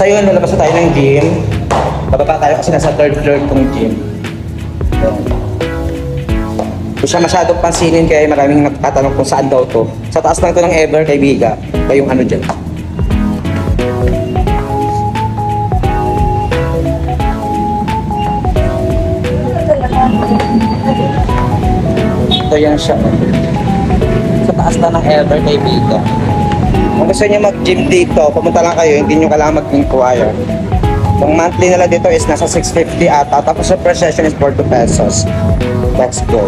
So yun, lalabas na tayo ng gym. Bababa tayo kasi nasa third floor tong gym. Hindi siya masyadong pansinin kaya maraming nagtatanong kung saan daw to. Sa taas lang to ng Ever kay Biga. Kaya yung ano dyan. Ito yan siya. Sa taas lang ng Ever kay Biga. Kung gusto niyo mag-gym dito, pumunta lang kayo, hindi nyo kailangan mag-inquire. Ang monthly nila dito is nasa 650 ata, tapos yung per session is 42 pesos. Let's go.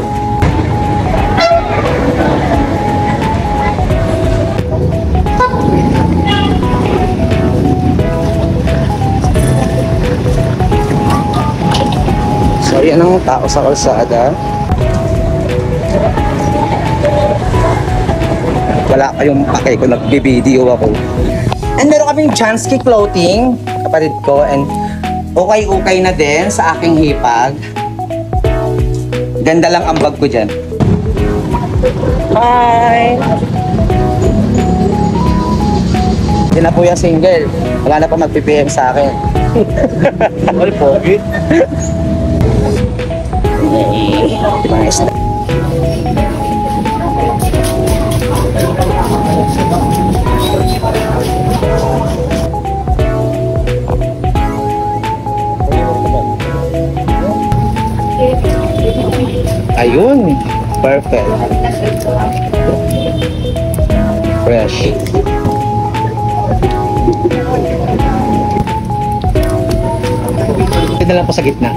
So yan ang tao sa kalsada. Wala kayong pake kung nagbi-video ako. And meron kaming Jansky clothing, kapatid ko, and okay na din sa aking hipag. Ganda lang ang bag ko dyan. Hi! Hindi na po yung single. Wala na pa mag-PPM sa akin. All pogi. Nice. Ayun, perfect. Fresh. Ito lang po sa gitna.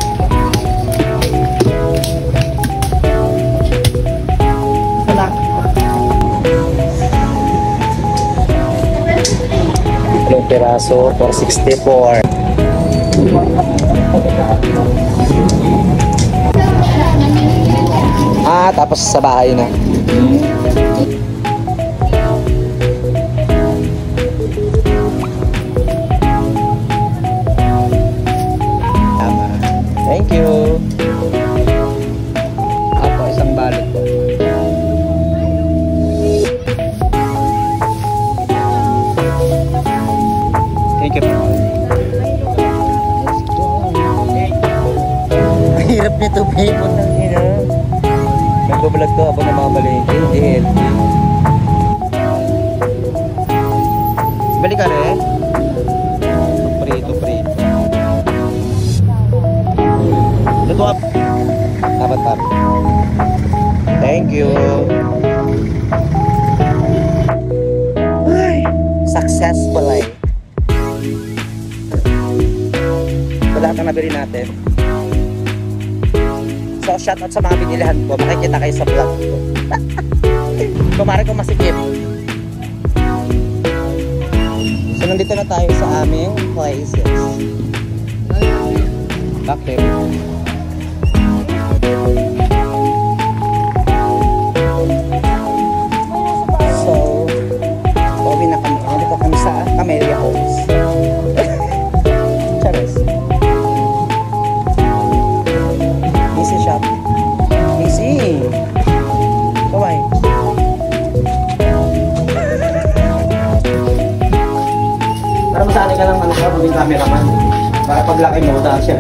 Ilang piraso, 464. Tapos sa bahay na. Tama. Thank you. Apo, isang balot po. Thank you. Hirap nito, babe. Nagbablog to habang namamalengke, hindi healthy. Balik ka rin. Prito. Luto up. Tapat. Thank you. Ay, successful eh. Ito lahat ang nabili natin. So, shoutout sa mga binilihan ko. Makikita kayo sa vlog ko. Kumari kung masikip. So, nandito na tayo sa aming places. Bakit? So, pauwi na kami. Nandito kami sa Camellia Halls. Charis. Easy shop. Easy. Kawai. Para masali ka lang ano ka, maging cameraman. Para paglaki mo, dahil siya.